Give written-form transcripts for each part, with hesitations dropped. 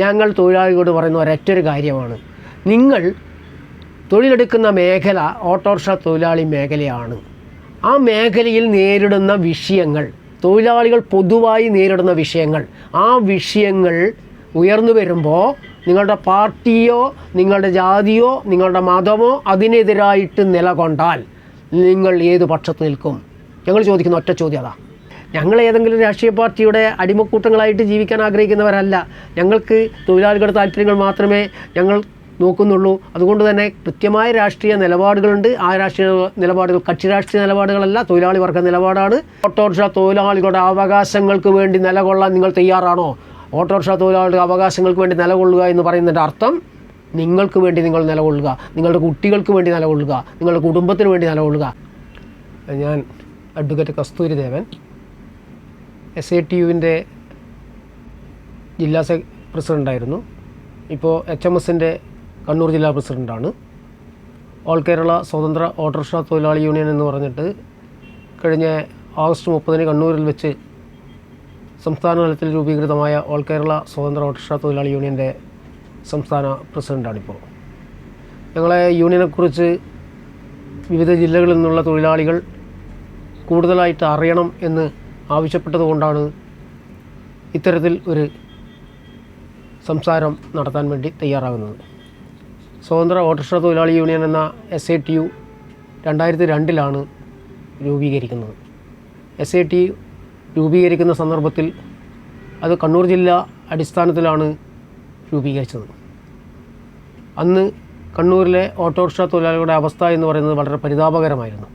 ഞങ്ങൾ തൊഴിലാളികളോട് പറയുന്ന ഒരൊറ്റൊരു കാര്യമാണ്, നിങ്ങൾ തൊഴിലെടുക്കുന്ന മേഖല ഓട്ടോറിക്ഷ തൊഴിലാളി മേഖലയാണ്. ആ മേഖലയിൽ നേരിടുന്ന വിഷയങ്ങൾ, തൊഴിലാളികൾ പൊതുവായി നേരിടുന്ന വിഷയങ്ങൾ, ആ വിഷയങ്ങൾ ഉയർന്നു വരുമ്പോൾ നിങ്ങളുടെ പാർട്ടിയോ നിങ്ങളുടെ ജാതിയോ നിങ്ങളുടെ മതമോ അതിനെതിരായിട്ട് നിലകൊണ്ടാൽ നിങ്ങൾ ഏത് പക്ഷത്ത് നിൽക്കും? ഞങ്ങൾ ചോദിക്കുന്ന ഒറ്റ ചോദ്യം അതാ. ഞങ്ങൾ ഏതെങ്കിലും രാഷ്ട്രീയ പാർട്ടിയുടെ അടിമക്കൂട്ടങ്ങളായിട്ട് ജീവിക്കാൻ ആഗ്രഹിക്കുന്നവരല്ല. ഞങ്ങൾക്ക് തൊഴിലാളികളുടെ താല്പര്യങ്ങൾ മാത്രമേ ഞങ്ങൾ നോക്കുന്നുള്ളൂ. അതുകൊണ്ട് തന്നെ കൃത്യമായ രാഷ്ട്രീയ നിലപാടുകളുണ്ട്. ആ രാഷ്ട്രീയ നിലപാടുകൾ കക്ഷി രാഷ്ട്രീയ നിലപാടുകളല്ല, തൊഴിലാളി വർഗ നിലപാടാണ്. ഓട്ടോറിക്ഷ തൊഴിലാളികളുടെ അവകാശങ്ങൾക്ക് വേണ്ടി നിലകൊള്ളാൻ നിങ്ങൾ തയ്യാറാണോ? ഓട്ടോറിക്ഷ തൊഴിലാളികളുടെ അവകാശങ്ങൾക്ക് വേണ്ടി നിലകൊള്ളുക എന്ന് പറയുന്നതിൻ്റെ അർത്ഥം നിങ്ങൾക്ക് വേണ്ടി നിങ്ങൾ നിലകൊള്ളുക, നിങ്ങളുടെ കുട്ടികൾക്ക് വേണ്ടി നിലകൊള്ളുക, നിങ്ങളുടെ കുടുംബത്തിന് വേണ്ടി നിലകൊള്ളുക. ഞാൻ അഡ്വക്കേറ്റ് കസ്തൂരിദേവൻ, SATUവിൻ്റെ ജില്ലാ പ്രസിഡൻ്റായിരുന്നു. ഇപ്പോൾ HMSൻ്റെ കണ്ണൂർ ജില്ലാ പ്രസിഡൻ്റാണ്. ഓൾ കേരള സ്വതന്ത്ര ഓട്ടോറിക്ഷ തൊഴിലാളി യൂണിയൻ എന്ന് പറഞ്ഞിട്ട് കഴിഞ്ഞ ഓഗസ്റ്റ് 30 കണ്ണൂരിൽ വെച്ച് സംസ്ഥാന തലത്തിൽ രൂപീകൃതമായ ഓൾ കേരള സ്വതന്ത്ര ഓട്ടോറിക്ഷ തൊഴിലാളി യൂണിയൻ്റെ സംസ്ഥാന പ്രസിഡൻ്റാണിപ്പോൾ. ഞങ്ങളെ യൂണിയനെക്കുറിച്ച് വിവിധ ജില്ലകളിൽ നിന്നുള്ള തൊഴിലാളികൾ കൂടുതലായിട്ട് അറിയണം എന്ന് ആവശ്യപ്പെട്ടതുകൊണ്ടാണ് ഇത്തരത്തിൽ ഒരു സംസാരം നടത്താൻ വേണ്ടി തയ്യാറാകുന്നത്. സ്വതന്ത്ര ഓട്ടോറിക്ഷ തൊഴിലാളി യൂണിയൻ എന്ന SATU 2002 രൂപീകരിക്കുന്നത്. SATU രൂപീകരിക്കുന്ന സന്ദർഭത്തിൽ അത് കണ്ണൂർ ജില്ല അടിസ്ഥാനത്തിലാണ് രൂപീകരിച്ചത്. അന്ന് കണ്ണൂരിലെ ഓട്ടോറിക്ഷ തൊഴിലാളികളുടെ അവസ്ഥ എന്ന് പറയുന്നത് വളരെ പരിതാപകരമായിരുന്നു.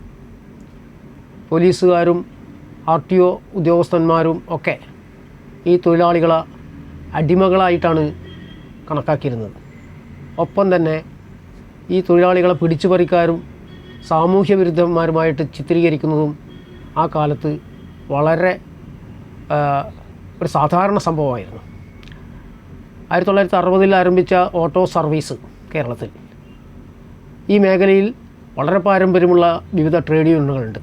പോലീസുകാരും RTO ഉദ്യോഗസ്ഥന്മാരും ഒക്കെ ഈ തൊഴിലാളികളെ അടിമകളായിട്ടാണ് കണക്കാക്കിയിരുന്നത്. ഒപ്പം തന്നെ ഈ തൊഴിലാളികളെ പിടിച്ചുപറിക്കാരും സാമൂഹ്യ വിരുദ്ധന്മാരുമായിട്ട് ചിത്രീകരിക്കുന്നതും ആ കാലത്ത് വളരെ ഒരു സാധാരണ സംഭവമായിരുന്നു. 1960 ആരംഭിച്ച ഓട്ടോ സർവീസ് കേരളത്തിൽ, ഈ മേഖലയിൽ വളരെ പാരമ്പര്യമുള്ള വിവിധ ട്രേഡ് യൂണിയനുകളുണ്ട്.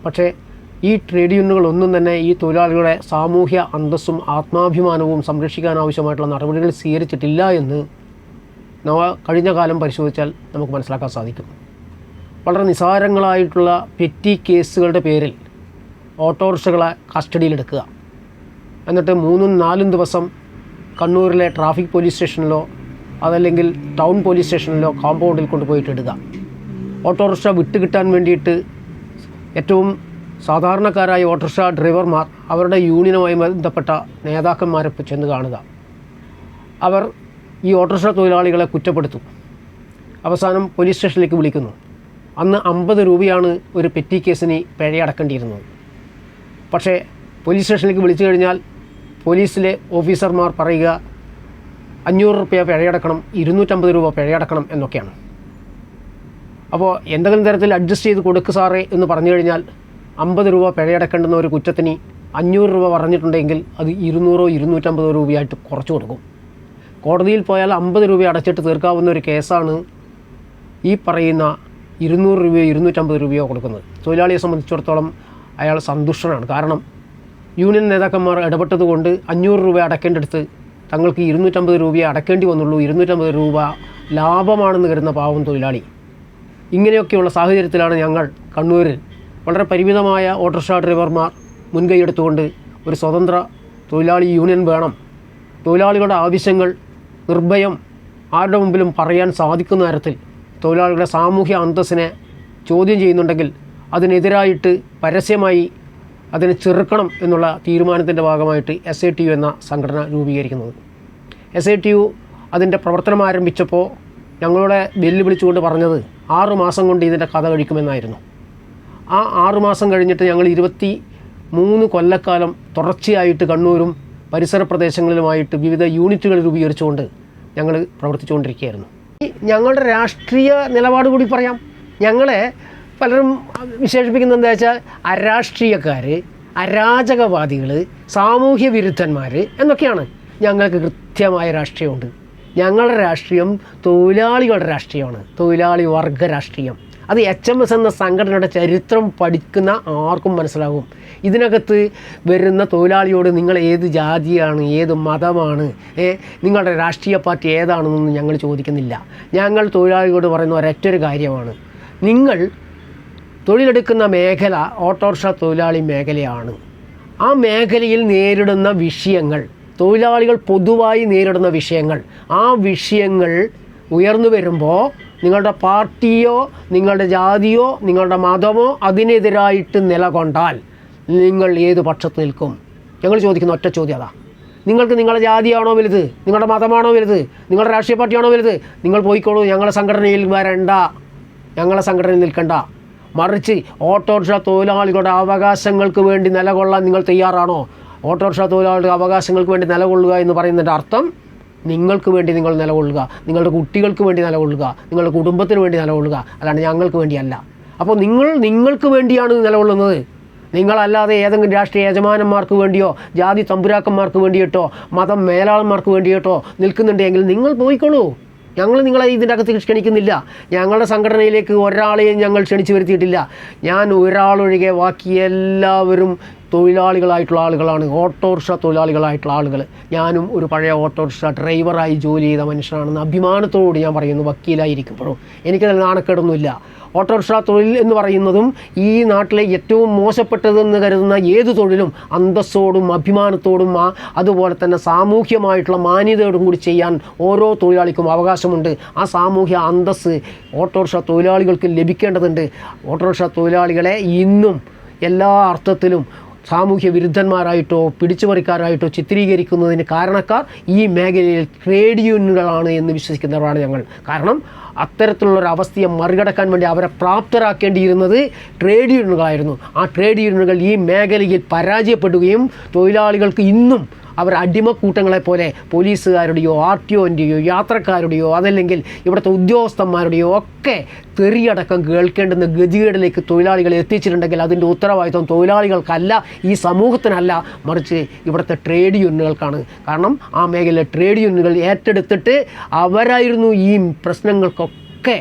പക്ഷേ ഈ ട്രേഡ് യൂണിയനുകളൊന്നും തന്നെ ഈ തൊഴിലാളികളുടെ സാമൂഹ്യ അന്തസ്സും ആത്മാഭിമാനവും സംരക്ഷിക്കാൻ ആവശ്യമായിട്ടുള്ള നടപടികൾ സ്വീകരിച്ചിട്ടില്ല എന്ന് കഴിഞ്ഞ കാലം പരിശോധിച്ചാൽ നമുക്ക് മനസ്സിലാക്കാൻ സാധിക്കും. വളരെ നിസ്സാരങ്ങളായിട്ടുള്ള പെറ്റി കേസുകളുടെ പേരിൽ ഓട്ടോറിക്ഷകളെ കസ്റ്റഡിയിലെടുക്കുക, എന്നിട്ട് 3-4 ദിവസം കണ്ണൂരിലെ ട്രാഫിക് പോലീസ് സ്റ്റേഷനിലോ അതല്ലെങ്കിൽ ടൗൺ പോലീസ് സ്റ്റേഷനിലോ കോമ്പൗണ്ടിൽ കൊണ്ടുപോയിട്ട് ഇടുക. ഓട്ടോറിക്ഷ വിട്ടുകിട്ടാൻ വേണ്ടിയിട്ട് ഏറ്റവും സാധാരണക്കാരായ ഓട്ടോറിക്ഷ ഡ്രൈവർമാർ അവരുടെ യൂണിയനുമായി ബന്ധപ്പെട്ട നേതാക്കന്മാരെ ചെന്ന് കാണുക. അവർ ഈ ഓട്ടോറിക്ഷ തൊഴിലാളികളെ കുറ്റപ്പെടുത്തും. അവസാനം പോലീസ് സ്റ്റേഷനിലേക്ക് വിളിക്കുന്നു. അന്ന് 50 രൂപയാണ് ഒരു പെറ്റി കേസിന് പിഴയടക്കേണ്ടിയിരുന്നത്. പക്ഷേ പോലീസ് സ്റ്റേഷനിലേക്ക് വിളിച്ചു കഴിഞ്ഞാൽ പോലീസിലെ ഓഫീസർമാർ പറയുക 500 രൂപ പിഴയടക്കണം, 250 രൂപ പിഴയടക്കണം എന്നൊക്കെയാണ്. അപ്പോൾ എന്തെങ്കിലും തരത്തിൽ അഡ്ജസ്റ്റ് ചെയ്ത് കൊടുക്ക് സാറേ എന്ന് പറഞ്ഞു കഴിഞ്ഞാൽ 50 രൂപ പിഴയടക്കേണ്ടുന്ന ഒരു കുറ്റത്തിന് 500 രൂപ പറഞ്ഞിട്ടുണ്ടെങ്കിൽ അത് 200-250 രൂപയായിട്ട് കുറച്ച് കൊടുക്കും. കോടതിയിൽ പോയാൽ 50 രൂപ അടച്ചിട്ട് തീർക്കാവുന്ന ഒരു കേസാണ് ഈ പറയുന്ന 200 രൂപയോ 250 രൂപയോ കൊടുക്കുന്നത്. തൊഴിലാളിയെ സംബന്ധിച്ചിടത്തോളം അയാൾ സന്തുഷ്ടനാണ്. കാരണം യൂണിയൻ നേതാക്കന്മാർ ഇടപെട്ടതുകൊണ്ട് 500 രൂപ അടക്കേണ്ടടുത്ത് തങ്ങൾക്ക് 250 രൂപയെ അടക്കേണ്ടി വന്നുള്ളൂ. 250 രൂപ ലാഭമാണെന്ന് കരുതുന്ന പാവം തൊഴിലാളി. ഇങ്ങനെയൊക്കെയുള്ള സാഹചര്യത്തിലാണ് ഞങ്ങൾ കണ്ണൂരിൽ വളരെ പരിമിതമായ ഓട്ടോറിക്ഷ ഡ്രൈവർമാർ മുൻകൈയെടുത്തുകൊണ്ട് ഒരു സ്വതന്ത്ര തൊഴിലാളി യൂണിയൻ വേണം, തൊഴിലാളികളുടെ ആവശ്യങ്ങൾ നിർഭയം ആരുടെ മുമ്പിലും പറയാൻ സാധിക്കുന്ന തരത്തിൽ തൊഴിലാളികളുടെ സാമൂഹ്യ അന്തസ്സിനെ ചോദ്യം ചെയ്യുന്നുണ്ടെങ്കിൽ അതിനെതിരായിട്ട് പരസ്യമായി അതിനെ ചെറുക്കണം എന്നുള്ള തീരുമാനത്തിൻ്റെ ഭാഗമായിട്ട് SATU എന്ന സംഘടന രൂപീകരിക്കുന്നത്. SATU അതിൻ്റെ പ്രവർത്തനം ആരംഭിച്ചപ്പോൾ ഞങ്ങളുടെ വെല്ലുവിളിച്ചുകൊണ്ട് പറഞ്ഞത് 6 മാസം കൊണ്ട് ഇതിൻ്റെ കഥ കഴിക്കുമെന്നായിരുന്നു. ആ 6 മാസം കഴിഞ്ഞിട്ട് ഞങ്ങൾ 23 കൊല്ലക്കാലം തുടർച്ചയായിട്ട് കണ്ണൂരും പരിസര പ്രദേശങ്ങളിലുമായിട്ട് വിവിധ യൂണിറ്റുകൾ രൂപീകരിച്ചുകൊണ്ട് ഞങ്ങൾ പ്രവർത്തിച്ചുകൊണ്ടിരിക്കുകയായിരുന്നു. ഞങ്ങളുടെ രാഷ്ട്രീയ നിലപാട് കൂടി പറയാം. ഞങ്ങളെ പലരും വിശേഷിപ്പിക്കുന്നത് എന്താ വെച്ചാൽ അരാഷ്ട്രീയക്കാർ, അരാജകവാദികൾ, സാമൂഹ്യ വിരുദ്ധന്മാർ എന്നൊക്കെയാണ്. ഞങ്ങൾക്ക് കൃത്യമായ രാഷ്ട്രീയമുണ്ട്. ഞങ്ങളുടെ രാഷ്ട്രീയം തൊഴിലാളികളുടെ രാഷ്ട്രീയമാണ്, തൊഴിലാളി വർഗ രാഷ്ട്രീയം. അത് HMS എന്ന സംഘടനയുടെ ചരിത്രം പഠിക്കുന്ന ആർക്കും മനസ്സിലാകും. ഇതിനകത്ത് വരുന്ന തൊഴിലാളിയോട് നിങ്ങൾ ഏത് ജാതിയാണ്, ഏത് മതമാണ്, നിങ്ങളുടെ രാഷ്ട്രീയ പാർട്ടി ഏതാണെന്നൊന്നും ഞങ്ങൾ ചോദിക്കുന്നില്ല. ഞങ്ങൾ തൊഴിലാളിയോട് പറയുന്ന ഒരൊറ്റൊരു കാര്യമാണ്, നിങ്ങൾ തൊഴിലെടുക്കുന്ന മേഖല ഓട്ടോറിക്ഷ തൊഴിലാളി മേഖലയാണ്. ആ മേഖലയിൽ നേരിടുന്ന വിഷയങ്ങൾ, തൊഴിലാളികൾ പൊതുവായി നേരിടുന്ന വിഷയങ്ങൾ, ആ വിഷയങ്ങൾ ഉയർന്നു വരുമ്പോൾ നിങ്ങളുടെ പാർട്ടിയോ നിങ്ങളുടെ ജാതിയോ നിങ്ങളുടെ മതമോ അതിനെതിരായിട്ട് നിലകൊണ്ടാൽ നിങ്ങൾ ഏത് പക്ഷത്ത് നിൽക്കും? ഞങ്ങൾ ചോദിക്കുന്ന ഒറ്റ ചോദ്യം അതാ. നിങ്ങൾക്ക് നിങ്ങളുടെ ജാതിയാണോ വലുത്, നിങ്ങളുടെ മതമാണോ വലുത്, നിങ്ങളുടെ രാഷ്ട്രീയ പാർട്ടിയാണോ വലുത്? നിങ്ങൾ പോയിക്കോളൂ, ഞങ്ങളുടെ സംഘടനയിൽ വരണ്ട, ഞങ്ങളുടെ സംഘടനയിൽ നിൽക്കണ്ട. മറിച്ച് ഓട്ടോറിക്ഷ തൊഴിലാളികളുടെ അവകാശങ്ങൾക്ക് വേണ്ടി നിലകൊള്ളാൻ നിങ്ങൾ തയ്യാറാണോ? ഓട്ടോറിക്ഷ തൊഴിലാളികളുടെ അവകാശങ്ങൾക്ക് വേണ്ടി നിലകൊള്ളുക എന്ന് പറയുന്നതിൻ്റെ അർത്ഥം നിങ്ങൾക്ക് വേണ്ടി നിങ്ങൾ നിലകൊള്ളുക, നിങ്ങളുടെ കുട്ടികൾക്ക് വേണ്ടി നിലകൊള്ളുക, നിങ്ങളുടെ കുടുംബത്തിന് വേണ്ടി നിലകൊള്ളുക, അല്ലാണ്ട് ഞങ്ങൾക്ക് വേണ്ടിയല്ല. അപ്പോൾ നിങ്ങൾക്ക് വേണ്ടിയാണ് നിലകൊള്ളുന്നത്. നിങ്ങളല്ലാതെ ഏതെങ്കിലും രാഷ്ട്രീയ യജമാനന്മാർക്ക് വേണ്ടിയോ ജാതി തമ്പുരാക്കന്മാർക്ക് വേണ്ടിയിട്ടോ മതം മേലാളന്മാർക്ക് വേണ്ടിയിട്ടോ നിൽക്കുന്നുണ്ടെങ്കിൽ നിങ്ങൾ പോയിക്കോളൂ. ഞങ്ങൾ നിങ്ങളെ ഇതിൻ്റെ അകത്ത് ക്ഷണിക്കുന്നില്ല. ഞങ്ങളുടെ സംഘടനയിലേക്ക് ഒരാളെയും ഞങ്ങൾ ക്ഷണിച്ചു വരുത്തിയിട്ടില്ല. ഞാൻ ഒരാളൊഴികെ ബാക്കി എല്ലാവരും തൊഴിലാളികളായിട്ടുള്ള ആളുകളാണ്, ഓട്ടോറിക്ഷ തൊഴിലാളികളായിട്ടുള്ള ആളുകൾ. ഞാനും ഒരു പഴയ ഓട്ടോറിക്ഷ ഡ്രൈവറായി ജോലി ചെയ്ത മനുഷ്യനാണെന്ന് അഭിമാനത്തോട് ഞാൻ പറയുന്നു. വക്കീലായിരിക്കുമ്പോഴും എനിക്കതിൽ നാണക്കേടൊന്നുമില്ല. ഓട്ടോറിക്ഷ തൊഴിൽ എന്ന് പറയുന്നതും ഈ നാട്ടിലെ ഏറ്റവും മോശപ്പെട്ടതെന്ന് കരുതുന്ന ഏത് തൊഴിലും അന്തസ്സോടും അഭിമാനത്തോടും അതുപോലെ തന്നെ സാമൂഹ്യമായിട്ടുള്ള മാന്യതയോടും കൂടി ചെയ്യാൻ ഓരോ തൊഴിലാളിക്കും അവകാശമുണ്ട്. ആ സാമൂഹ്യ അന്തസ്സ് ഓട്ടോറിക്ഷ തൊഴിലാളികൾക്ക് ലഭിക്കേണ്ടതുണ്ട്. ഓട്ടോറിക്ഷ തൊഴിലാളികളെ ഇന്നും എല്ലാ അർത്ഥത്തിലും സാമൂഹ്യ വിരുദ്ധന്മാരായിട്ടോ പിടിച്ചുപറിക്കാരായിട്ടോ ചിത്രീകരിക്കുന്നതിന് കാരണക്കാർ ഈ മേഖലയിൽ ട്രേഡ് യൂണിയനുകളാണ് എന്ന് വിശ്വസിക്കുന്നവരാണ് ഞങ്ങൾ. കാരണം അത്തരത്തിലുള്ളൊരവസ്ഥയെ മറികടക്കാൻ വേണ്ടി അവരെ പ്രാപ്തരാക്കേണ്ടിയിരുന്നത് ട്രേഡ് യൂണിയനുകളായിരുന്നു. ആ ട്രേഡ് യൂണിയനുകൾ ഈ മേഖലയിൽ പരാജയപ്പെടുകയും തൊഴിലാളികൾക്ക് ഇന്നും അവർ അടിമക്കൂട്ടങ്ങളെ പോലെ പോലീസുകാരുടെയോ RTOൻ്റെയോ യാത്രക്കാരുടെയോ അതല്ലെങ്കിൽ ഇവിടുത്തെ ഉദ്യോഗസ്ഥന്മാരുടെയോ ഒക്കെ തെറിയടക്കം കേൾക്കേണ്ടുന്ന ഗതികേടിലേക്ക് തൊഴിലാളികളെ എത്തിച്ചിട്ടുണ്ടെങ്കിൽ അതിൻ്റെ ഉത്തരവാദിത്വം തൊഴിലാളികൾക്കല്ല, ഈ സമൂഹത്തിനല്ല, മറിച്ച് ഇവിടുത്തെ ട്രേഡ് യൂണിയനുകൾക്കാണ്. കാരണം ആ മേഖലയിലെ ട്രേഡ് യൂണിയനുകൾ ഏറ്റെടുത്തിട്ട് അവരായിരുന്നു ഈ പ്രശ്നങ്ങൾക്കൊക്കെ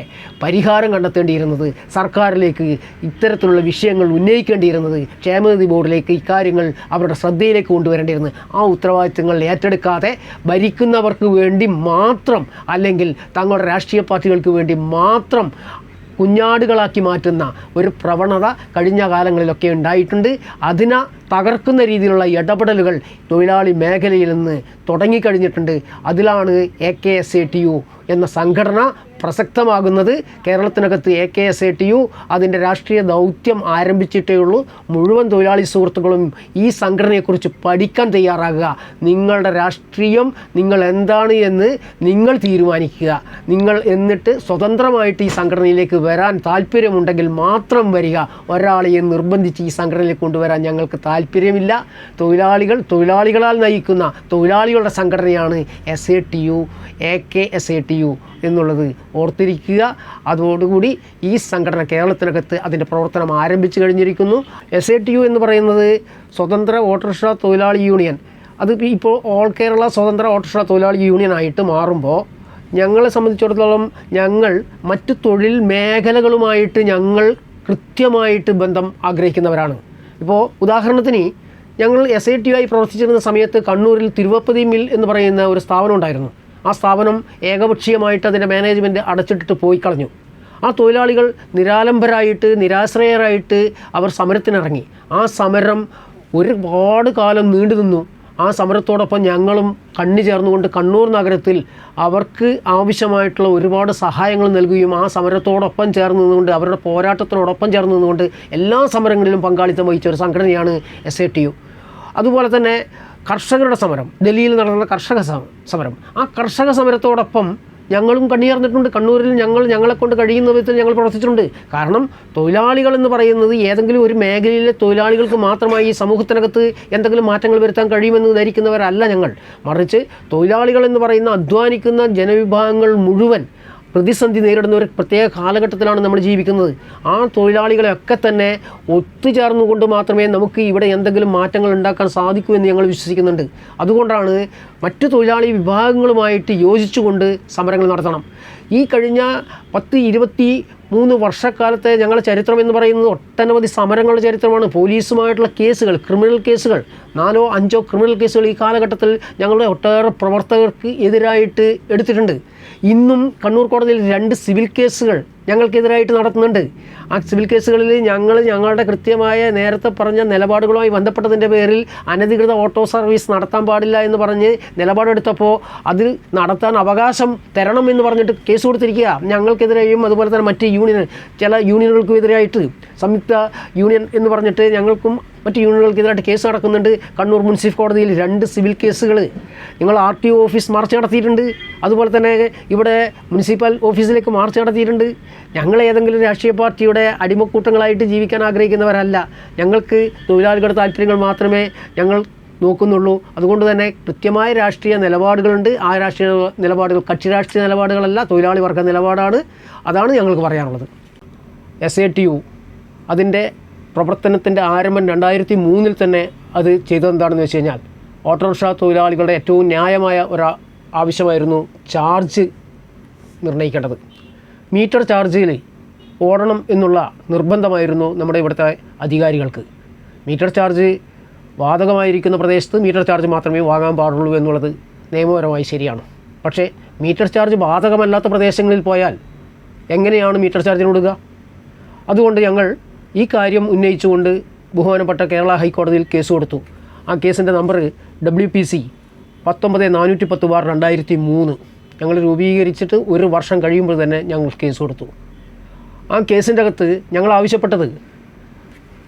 പരിഹാരം കണ്ടെത്തേണ്ടിയിരുന്നത്, സർക്കാരിലേക്ക് ഇത്തരത്തിലുള്ള വിഷയങ്ങൾ ഉന്നയിക്കേണ്ടിയിരുന്നത്, ക്ഷേമനിധി ബോർഡിലേക്ക് ഇക്കാര്യങ്ങൾ അവരുടെ ശ്രദ്ധയിലേക്ക് കൊണ്ടുവരേണ്ടിയിരുന്നത്. ആ ഉത്തരവാദിത്തങ്ങൾ ഏറ്റെടുക്കാതെ ഭരിക്കുന്നവർക്ക് വേണ്ടി മാത്രം അല്ലെങ്കിൽ തങ്ങളുടെ രാഷ്ട്രീയ പാർട്ടികൾക്ക് വേണ്ടി മാത്രം കുഞ്ഞാടുകളാക്കി മാറ്റുന്ന ഒരു പ്രവണത കഴിഞ്ഞ കാലങ്ങളിലൊക്കെ ഉണ്ടായിട്ടുണ്ട്. അതിനെ തകർക്കുന്ന രീതിയിലുള്ള ഇടപെടലുകൾ തൊഴിലാളി മേഖലയിൽ നിന്ന് തുടങ്ങിക്കഴിഞ്ഞിട്ടുണ്ട്. അതിലാണ് AKSATU എന്ന സംഘടന പ്രസക്തമാകുന്നത്. കേരളത്തിനകത്ത് AKSATU അതിൻ്റെ രാഷ്ട്രീയ ദൗത്യം ആരംഭിച്ചിട്ടേ ഉള്ളൂ. മുഴുവൻ തൊഴിലാളി സുഹൃത്തുക്കളും ഈ സംഘടനയെക്കുറിച്ച് പഠിക്കാൻ തയ്യാറാകുക. നിങ്ങളുടെ രാഷ്ട്രീയം നിങ്ങൾ എന്താണ് എന്ന് നിങ്ങൾ തീരുമാനിക്കുക. നിങ്ങൾ എന്നിട്ട് സ്വതന്ത്രമായിട്ട് ഈ സംഘടനയിലേക്ക് വരാൻ താല്പര്യമുണ്ടെങ്കിൽ മാത്രം വരിക. ഒരാളെയും നിർബന്ധിച്ച് ഈ സംഘടനയിലേക്ക് കൊണ്ടുവരാൻ ഞങ്ങൾക്ക് താല്പര്യമില്ല. തൊഴിലാളികളാൽ നയിക്കുന്ന തൊഴിലാളികളുടെ സംഘടനയാണ് SATU, AKSATU എന്നുള്ളത് ഓർത്തിരിക്കുക. അതോടുകൂടി ഈ സംഘടന കേരളത്തിനകത്ത് അതിൻ്റെ പ്രവർത്തനം ആരംഭിച്ചു കഴിഞ്ഞിരിക്കുന്നു. SATU എന്ന് പറയുന്നത് സ്വതന്ത്ര ഓട്ടോറിക്ഷ തൊഴിലാളി യൂണിയൻ, അത് ഇപ്പോൾ ഓൾ കേരള സ്വതന്ത്ര ഓട്ടോറിക്ഷ തൊഴിലാളി യൂണിയൻ ആയിട്ട് മാറുമ്പോൾ ഞങ്ങളെ സംബന്ധിച്ചിടത്തോളം ഞങ്ങൾ മറ്റു തൊഴിൽ മേഖലകളുമായിട്ട് ഞങ്ങൾ കൃത്യമായിട്ട് ബന്ധം ആഗ്രഹിക്കുന്നവരാണ്. ഇപ്പോൾ ഉദാഹരണത്തിന് ഞങ്ങൾ SATU ആയി പ്രവർത്തിച്ചിരുന്ന സമയത്ത് കണ്ണൂരിൽ തിരുവപ്പതി മിൽ എന്ന് പറയുന്ന ഒരു സ്ഥാപനം ഉണ്ടായിരുന്നു. ആ സ്ഥാപനം ഏകപക്ഷീയമായിട്ട് അതിൻ്റെ മാനേജ്മെൻറ്റ് അടച്ചിട്ടിട്ട് പോയി കളഞ്ഞു. ആ തൊഴിലാളികൾ നിരാലംബരായിട്ട് നിരാശ്രയരായിട്ട് അവർ സമരത്തിനിറങ്ങി. ആ സമരം ഒരുപാട് കാലം നീണ്ടു നിന്നു. ആ സമരത്തോടൊപ്പം ഞങ്ങളും കണ്ണു ചേർന്നുകൊണ്ട് കണ്ണൂർ നഗരത്തിൽ അവർക്ക് ആവശ്യമായിട്ടുള്ള ഒരുപാട് സഹായങ്ങൾ നൽകുകയും ആ സമരത്തോടൊപ്പം ചേർന്ന് നിന്നുകൊണ്ട് അവരുടെ പോരാട്ടത്തിനോടൊപ്പം ചേർന്ന് നിന്നുകൊണ്ട് എല്ലാ സമരങ്ങളിലും പങ്കാളിത്തം വഹിച്ച ഒരു സംഘടനയാണ് SATU. അതുപോലെ തന്നെ കർഷകരുടെ സമരം, ഡൽഹിയിൽ നടന്ന കർഷക സമരം, ആ കർഷക സമരത്തോടൊപ്പം ഞങ്ങളും കണ്ണീർന്നിട്ടുണ്ട്. കണ്ണൂരിൽ ഞങ്ങളെ കൊണ്ട് കഴിയുന്ന വിധത്തിൽ ഞങ്ങൾ പ്രവർത്തിച്ചിട്ടുണ്ട്. കാരണം തൊഴിലാളികൾ എന്ന് പറയുന്നത് ഏതെങ്കിലും ഒരു മേഖലയിലെ തൊഴിലാളികൾക്ക് മാത്രമായി ഈ സമൂഹത്തിനകത്ത് എന്തെങ്കിലും മാറ്റങ്ങൾ വരുത്താൻ കഴിയുമെന്ന് ധരിക്കുന്നവരല്ല ഞങ്ങൾ. മറിച്ച് തൊഴിലാളികൾ എന്ന് പറയുന്ന അധ്വാനിക്കുന്ന ജനവിഭാഗങ്ങൾ മുഴുവൻ പ്രതിസന്ധി നേരിടുന്ന ഒരു പ്രത്യേക കാലഘട്ടത്തിലാണ് നമ്മൾ ജീവിക്കുന്നത്. ആ തൊഴിലാളികളെയൊക്കെ തന്നെ ഒത്തുചേർന്നുകൊണ്ട് മാത്രമേ നമുക്ക് ഇവിടെ എന്തെങ്കിലും മാറ്റങ്ങൾ ഉണ്ടാക്കാൻ സാധിക്കൂ എന്ന് ഞങ്ങൾ വിശ്വസിക്കുന്നുണ്ട്. അതുകൊണ്ടാണ് മറ്റു തൊഴിലാളി വിഭാഗങ്ങളുമായിട്ട് യോജിച്ചുകൊണ്ട് സമരങ്ങൾ നടത്തണം. ഈ കഴിഞ്ഞ 10-20 3 വർഷക്കാലത്തെ ഞങ്ങളുടെ ചരിത്രം എന്ന് പറയുന്നത് ഒട്ടനവധി സമരങ്ങളുടെ ചരിത്രമാണ്. പോലീസുമായിട്ടുള്ള കേസുകൾ, ക്രിമിനൽ കേസുകൾ, 4 or 5 ക്രിമിനൽ കേസുകൾ ഈ കാലഘട്ടത്തിൽ ഞങ്ങളുടെ ഒട്ടേറെ പ്രവർത്തകർക്ക് എതിരായിട്ട് എടുത്തിട്ടുണ്ട്. ഇന്നും കണ്ണൂർ കോടതിയിൽ 2 സിവിൽ കേസുകൾ ഞങ്ങൾക്കെതിരായിട്ട് നടത്തുന്നുണ്ട്. ആ സിവിൽ കേസുകളിൽ ഞങ്ങളുടെ കൃത്യമായ നേരത്തെ പറഞ്ഞ നിലപാടുകളുമായി ബന്ധപ്പെട്ടതിൻ്റെ പേരിൽ അനധികൃത ഓട്ടോ സർവീസ് നടത്താൻ പാടില്ല എന്ന് പറഞ്ഞ് നിലപാടെടുത്തപ്പോൾ അത് നടത്താൻ അവകാശം തരണം എന്ന് പറഞ്ഞിട്ട് കേസ് കൊടുത്തിരിക്കുക. ഞങ്ങൾക്കെതിരെയും അതുപോലെ തന്നെ മറ്റ് ചില യൂണിയനുകൾക്കും എതിരായിട്ട് സംയുക്ത യൂണിയൻ എന്ന് പറഞ്ഞിട്ട് ഞങ്ങൾക്കും മറ്റ് യൂണിയനുകൾക്കെതിരായിട്ട് കേസ് നടക്കുന്നുണ്ട്. കണ്ണൂർ മുനിസിപ്പൽ കോടതിയിൽ 2 സിവിൽ കേസുകൾ. ഞങ്ങൾ RTO ഓഫീസ് മാർച്ച് നടത്തിയിട്ടുണ്ട്. അതുപോലെ തന്നെ ഇവിടെ മുനിസിപ്പൽ ഓഫീസിലേക്ക് മാർച്ച് നടത്തിയിട്ടുണ്ട്. ഞങ്ങൾ ഏതെങ്കിലും രാഷ്ട്രീയ പാർട്ടിയുടെ അടിമക്കൂട്ടങ്ങളായിട്ട് ജീവിക്കാൻ ആഗ്രഹിക്കുന്നവരല്ല. ഞങ്ങൾക്ക് തൊഴിലാളികളുടെ താല്പര്യങ്ങൾ മാത്രമേ ഞങ്ങൾ നോക്കുന്നുള്ളൂ. അതുകൊണ്ട് തന്നെ കൃത്യമായ രാഷ്ട്രീയ നിലപാടുകളുണ്ട്. ആ രാഷ്ട്രീയ നിലപാടുകൾ കക്ഷി രാഷ്ട്രീയ നിലപാടുകളല്ല, തൊഴിലാളി വർഗ നിലപാടാണ്. അതാണ് ഞങ്ങൾക്ക് പറയാനുള്ളത്. SATU അതിൻ്റെ പ്രവർത്തനത്തിൻ്റെ ആരംഭം 2003 തന്നെ അത് ചെയ്തതെന്താണെന്ന് വെച്ച് കഴിഞ്ഞാൽ ഓട്ടോറിക്ഷ തൊഴിലാളികളുടെ ഏറ്റവും ന്യായമായ ഒരു ആവശ്യമായിരുന്നു ചാർജ് നിർണ്ണയിക്കേണ്ടത്. മീറ്റർ ചാർജിൽ ഓടണം എന്നുള്ള നിർബന്ധമായിരുന്നു നമ്മുടെ ഇവിടുത്തെ അധികാരികൾക്ക്. മീറ്റർ ചാർജ് ബാധകമായിരിക്കുന്ന പ്രദേശത്ത് മീറ്റർ ചാർജ് മാത്രമേ വാങ്ങാൻ പാടുള്ളൂ എന്നുള്ളത് നിയമപരമായി ശരിയാണ്. പക്ഷേ മീറ്റർ ചാർജ് ബാധകമല്ലാത്ത പ്രദേശങ്ങളിൽ പോയാൽ എങ്ങനെയാണ് മീറ്റർ ചാർജിന് കൊടുക്കുക? അതുകൊണ്ട് ഞങ്ങൾ ഈ കാര്യം ഉന്നയിച്ചുകൊണ്ട് ബഹുമാനപ്പെട്ട കേരള ഹൈക്കോടതിയിൽ കേസ് കൊടുത്തു. ആ കേസിൻ്റെ നമ്പർ WPC 19-110/2003. ഞങ്ങൾ രൂപീകരിച്ചിട്ട് 1 വർഷം കഴിയുമ്പോൾ തന്നെ ഞങ്ങൾ കേസ് കൊടുത്തു. ആ കേസിൻ്റെ അകത്ത് ഞങ്ങൾ ആവശ്യപ്പെട്ടത്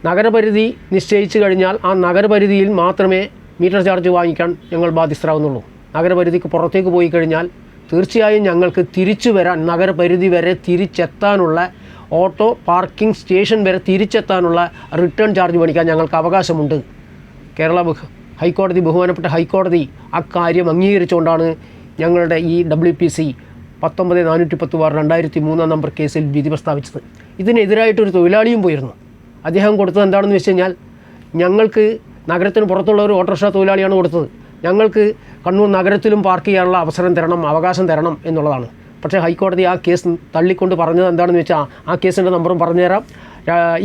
നഗരപരിധി നിശ്ചയിച്ചു കഴിഞ്ഞാൽ ആ നഗരപരിധിയിൽ മാത്രമേ മീറ്റർ ചാർജ് വാങ്ങിക്കാൻ ഞങ്ങൾ ബാധ്യസ്ഥരാകുന്നുള്ളൂ. നഗരപരിധിക്ക് പുറത്തേക്ക് പോയി കഴിഞ്ഞാൽ തീർച്ചയായും ഞങ്ങൾക്ക് തിരിച്ചു വരാൻ, നഗരപരിധി വരെ തിരിച്ചെത്താനുള്ള, ഓട്ടോ പാർക്കിംഗ് സ്റ്റേഷൻ വരെ തിരിച്ചെത്താനുള്ള റിട്ടേൺ ചാർജ് മേടിക്കാൻ ഞങ്ങൾക്ക് അവകാശമുണ്ട്. കേരള ഹൈക്കോടതി, ബഹുമാനപ്പെട്ട ഹൈക്കോടതി അക്കാര്യം അംഗീകരിച്ചുകൊണ്ടാണ് ഞങ്ങളുടെ ഈ WPC 19-410/2003 നമ്പർ കേസിൽ വിധി പ്രസ്താവിച്ചത്. ഇതിനെതിരായിട്ടൊരു തൊഴിലാളിയും പോയിരുന്നു. അദ്ദേഹം കൊടുത്തത് എന്താണെന്ന് വെച്ച് കഴിഞ്ഞാൽ, ഞങ്ങൾക്ക് നഗരത്തിന് പുറത്തുള്ള ഒരു ഓട്ടോറിക്ഷ തൊഴിലാളിയാണ് കൊടുത്തത്, ഞങ്ങൾക്ക് കണ്ണൂർ നഗരത്തിലും പാർക്ക് ചെയ്യാനുള്ള അവസരം തരണം, അവകാശം തരണം എന്നുള്ളതാണ്. പക്ഷേ ഹൈക്കോടതി ആ കേസ് തള്ളിക്കൊണ്ട് പറഞ്ഞത് എന്താണെന്ന് വെച്ചാൽ, ആ കേസിൻ്റെ നമ്പറും പറഞ്ഞുതരാം,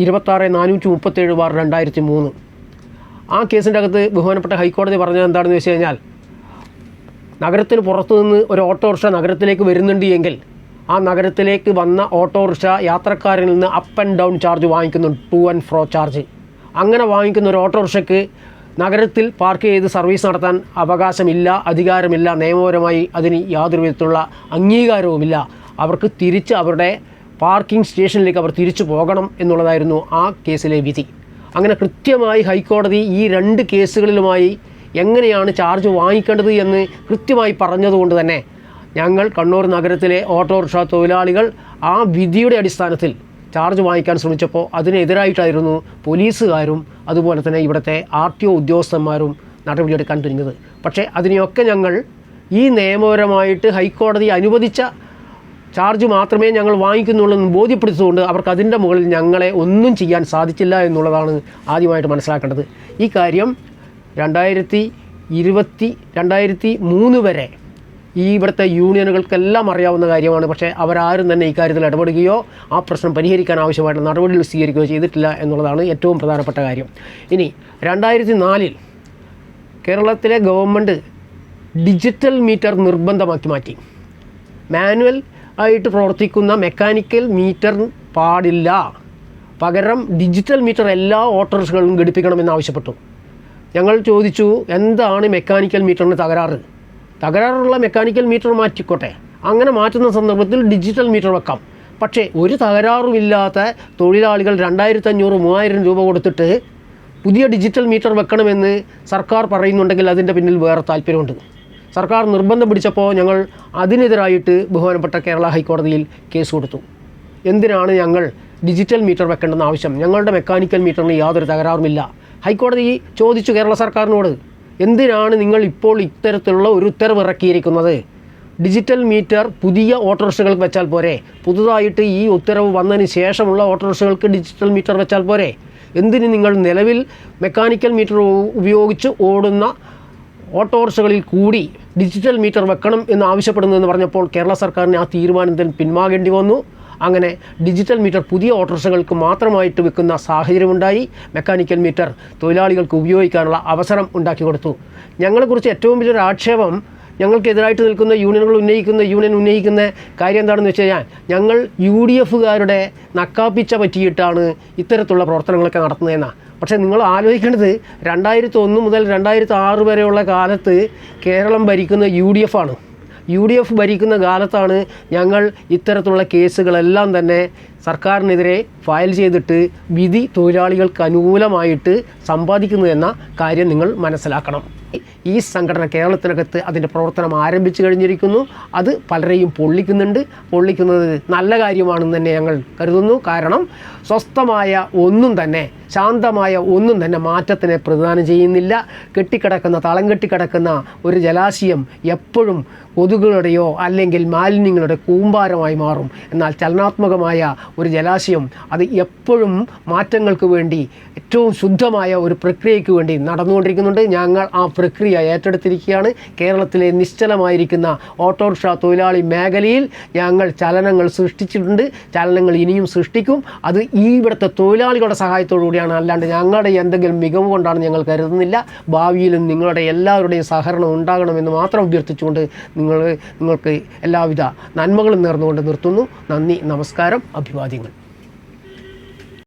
26-437/2003. ആ കേസിൻ്റെ അകത്ത് ബഹുമാനപ്പെട്ട ഹൈക്കോടതി പറഞ്ഞത് എന്താണെന്ന് വെച്ച് കഴിഞ്ഞാൽ, നഗരത്തിന് പുറത്തു നിന്ന് ഒരു ഓട്ടോറിക്ഷ നഗരത്തിലേക്ക് വരുന്നുണ്ട് എങ്കിൽ ആ നഗരത്തിലേക്ക് വന്ന ഓട്ടോറിക്ഷ യാത്രക്കാരിൽ നിന്ന് അപ്പ് ആൻഡ് ഡൗൺ ചാർജ് വാങ്ങിക്കുന്നുണ്ട്, ടു ആൻഡ് ഫ്രോ ചാർജ്. അങ്ങനെ വാങ്ങിക്കുന്ന ഒരു ഓട്ടോറിക്ഷയ്ക്ക് നഗരത്തിൽ പാർക്ക് ചെയ്ത് സർവീസ് നടത്താൻ അവകാശമില്ല, അധികാരമില്ല, നിയമപരമായി അതിന് യാതൊരു വിധത്തിലുള്ള അംഗീകാരവുമില്ല. അവർക്ക് തിരിച്ച് അവരുടെ പാർക്കിംഗ് സ്റ്റേഷനിലേക്ക് അവർ തിരിച്ചു പോകണം എന്നുള്ളതായിരുന്നു ആ കേസിലെ വിധി. അങ്ങനെ കൃത്യമായി ഹൈക്കോടതി ഈ 2 കേസുകളിലുമായി എങ്ങനെയാണ് ചാർജ് വാങ്ങിക്കേണ്ടത് എന്ന് കൃത്യമായി പറഞ്ഞതുകൊണ്ട് തന്നെ ഞങ്ങൾ കണ്ണൂർ നഗരത്തിലെ ഓട്ടോറിക്ഷ തൊഴിലാളികൾ ആ വിധിയുടെ അടിസ്ഥാനത്തിൽ ചാർജ് വാങ്ങിക്കാൻ ശ്രമിച്ചപ്പോൾ അതിനെതിരായിട്ടായിരുന്നു പോലീസുകാരും അതുപോലെ തന്നെ ഇവിടുത്തെ RTO ഉദ്യോഗസ്ഥന്മാരും നടപടിയെടുക്കാൻ തുനിഞ്ഞത്. പക്ഷേ അതിനെയൊക്കെ ഞങ്ങൾ ഈ നിയമപരമായിട്ട് ഹൈക്കോടതി അനുവദിച്ച ചാർജ് മാത്രമേ ഞങ്ങൾ വാങ്ങിക്കുന്നുള്ളൂ എന്ന് ബോധ്യപ്പെടുത്തുകൊണ്ട് അവർക്ക് അതിൻ്റെ മുകളിൽ ഞങ്ങളെ ഒന്നും ചെയ്യാൻ സാധിച്ചില്ല എന്നുള്ളതാണ് ആദ്യമായിട്ട് മനസ്സിലാക്കേണ്ടത്. ഈ കാര്യം 2003 വരെ ഈ ഇവിടുത്തെ യൂണിയനുകൾക്കെല്ലാം അറിയാവുന്ന കാര്യമാണ്. പക്ഷേ അവരാരും തന്നെ ഇക്കാര്യത്തിൽ ഇടപെടുകയോ ആ പ്രശ്നം പരിഹരിക്കാൻ ആവശ്യമായിട്ടുള്ള നടപടികൾ സ്വീകരിക്കുകയോ ചെയ്തിട്ടില്ല എന്നുള്ളതാണ് ഏറ്റവും പ്രധാനപ്പെട്ട കാര്യം. ഇനി 2004 കേരളത്തിലെ ഗവൺമെൻറ് ഡിജിറ്റൽ മീറ്റർ നിർബന്ധമാക്കി മാറ്റി. മാനുവൽ ആയിട്ട് പ്രവർത്തിക്കുന്ന മെക്കാനിക്കൽ മീറ്റർ പാടില്ല, പകരം ഡിജിറ്റൽ മീറ്റർ എല്ലാ ഓട്ടോറിക്ഷകളിലും ഘടിപ്പിക്കണമെന്ന് ആവശ്യപ്പെട്ടു. ഞങ്ങൾ ചോദിച്ചു, എന്താണ് മെക്കാനിക്കൽ മീറ്ററിന് തകരാറുള്ള മെക്കാനിക്കൽ മീറ്റർ മാറ്റിക്കോട്ടെ, അങ്ങനെ മാറ്റുന്ന സന്ദർഭത്തിൽ ഡിജിറ്റൽ മീറ്റർ വെക്കാം. പക്ഷേ ഒരു തകരാറുമില്ലാത്ത തൊഴിലാളികൾ 2500-3000 രൂപ കൊടുത്തിട്ട് പുതിയ ഡിജിറ്റൽ മീറ്റർ വെക്കണമെന്ന് സർക്കാർ പറയുന്നുണ്ടെങ്കിൽ അതിൻ്റെ പിന്നിൽ വേറെ താല്പര്യമുണ്ട്. സർക്കാർ നിർബന്ധം പിടിച്ചപ്പോൾ ഞങ്ങൾ അതിനെതിരായിട്ട് ബഹുമാനപ്പെട്ട കേരള ഹൈക്കോടതിയിൽ കേസ് കൊടുത്തു. എന്തിനാണ് ഞങ്ങൾ ഡിജിറ്റൽ മീറ്റർ വെക്കേണ്ടെന്ന ആവശ്യം? ഞങ്ങളുടെ മെക്കാനിക്കൽ മീറ്ററിന് യാതൊരു തകരാറുമില്ല. ഹൈക്കോടതി ചോദിച്ചു കേരള സർക്കാരിനോട്, എന്തിനാണ് നിങ്ങൾ ഇപ്പോൾ ഇത്തരത്തിലുള്ള ഒരു ഉത്തരവ് ഇറക്കിയിരിക്കുന്നത്? ഡിജിറ്റൽ മീറ്റർ പുതിയ ഓട്ടോറിക്ഷകൾക്ക് വെച്ചാൽ പോരെ? പുതുതായിട്ട് ഈ ഉത്തരവ് വന്നതിന് ശേഷമുള്ള ഓട്ടോറിക്ഷകൾക്ക് ഡിജിറ്റൽ മീറ്റർ വെച്ചാൽ പോരെ? എന്തിന് നിങ്ങൾ നിലവിൽ മെക്കാനിക്കൽ മീറ്റർ ഉപയോഗിച്ച് ഓടുന്ന ഓട്ടോറിക്ഷകളിൽ കൂടി ഡിജിറ്റൽ മീറ്റർ വെക്കണം എന്ന് ആവശ്യപ്പെടുന്നതെന്ന് പറഞ്ഞപ്പോൾ കേരള സർക്കാരിന് ആ തീരുമാനത്തിൽ പിൻവാങ്ങേണ്ടി വന്നു. അങ്ങനെ ഡിജിറ്റൽ മീറ്റർ പുതിയ ഓട്ടോറിക്ഷകൾക്ക് മാത്രമായിട്ട് വെക്കുന്ന സാഹചര്യമുണ്ടായി. മെക്കാനിക്കൽ മീറ്റർ തൊഴിലാളികൾക്ക് ഉപയോഗിക്കാനുള്ള അവസരം ഉണ്ടാക്കി കൊടുത്തു. ഞങ്ങളെക്കുറിച്ച് ഏറ്റവും വലിയൊരു ആക്ഷേപം ഞങ്ങൾക്കെതിരായിട്ട് നിൽക്കുന്ന യൂണിയൻ ഉന്നയിക്കുന്ന കാര്യം എന്താണെന്ന് വെച്ച് കഴിഞ്ഞാൽ, ഞങ്ങൾ UDFകാരുടെ നക്കാപ്പിച്ച പറ്റിയിട്ടാണ് ഇത്തരത്തിലുള്ള പ്രവർത്തനങ്ങളൊക്കെ നടത്തുന്നതെന്നാണ്. പക്ഷേ നിങ്ങൾ ആലോചിക്കേണ്ടത് 2001 മുതൽ 2006 വരെയുള്ള കാലത്ത് കേരളം ഭരിക്കുന്ന UDF ആണ്. UDF ഭരിക്കുന്ന കാലത്താണ് ഞങ്ങൾ ഇത്തരത്തിലുള്ള കേസുകളെല്ലാം തന്നെ സർക്കാരിനെതിരെ ഫയൽ ചെയ്തിട്ട് വിധി തൊഴിലാളികൾക്ക് അനുകൂലമായിട്ട് സമ്പാദിക്കുന്നതെന്ന കാര്യം നിങ്ങൾ മനസ്സിലാക്കണം. ഈ സംഘടന കേരളത്തിനകത്ത് അതിൻ്റെ പ്രവർത്തനം ആരംഭിച്ചു കഴിഞ്ഞിരിക്കുന്നു. അത് പലരെയും പൊള്ളിക്കുന്നത് നല്ല കാര്യമാണെന്ന് തന്നെ ഞങ്ങൾ കരുതുന്നു. കാരണം സ്വസ്ഥമായ ഒന്നും തന്നെ, ശാന്തമായ ഒന്നും തന്നെ മാറ്റത്തിനെ പ്രദാനം ചെയ്യുന്നില്ല. തളം കെട്ടിക്കിടക്കുന്ന ഒരു ജലാശയം എപ്പോഴും കൊതുകുകളുടെയോ അല്ലെങ്കിൽ മാലിന്യങ്ങളുടെ കൂമ്പാരമായി മാറും. എന്നാൽ ചലനാത്മകമായ ഒരു ജലാശയം അത് എപ്പോഴും മാറ്റങ്ങൾക്ക് വേണ്ടി, ഏറ്റവും ശുദ്ധമായ ഒരു പ്രക്രിയയ്ക്ക് വേണ്ടി നടന്നുകൊണ്ടിരിക്കുന്നുണ്ട്. ഞങ്ങൾ ആ പ്രക്രിയ ഏറ്റെടുത്തിരിക്കുകയാണ്. കേരളത്തിലെ നിശ്ചലമായിരിക്കുന്ന ഓട്ടോറിക്ഷ തൊഴിലാളി മേഖലയിൽ ഞങ്ങൾ ചലനങ്ങൾ സൃഷ്ടിച്ചിട്ടുണ്ട്, ചലനങ്ങൾ ഇനിയും സൃഷ്ടിക്കും. അത് ഈ ഇവിടുത്തെ തൊഴിലാളികളുടെ സഹായത്തോടു കൂടിയാണ്, അല്ലാണ്ട് ഞങ്ങളുടെ എന്തെങ്കിലും മികവ് കൊണ്ടാണ് ഞങ്ങൾ കരുതുന്നില്ല. ഭാവിയിലും നിങ്ങളുടെ എല്ലാവരുടെയും സഹകരണം ഉണ്ടാകണമെന്ന് മാത്രം അഭ്യർത്ഥിച്ചുകൊണ്ട് നിങ്ങൾക്ക് എല്ലാവിധ നന്മകളും നേർന്നുകൊണ്ട് നിർത്തുന്നു. നന്ദി, നമസ്കാരം, അഭിവാദ്യങ്ങൾ.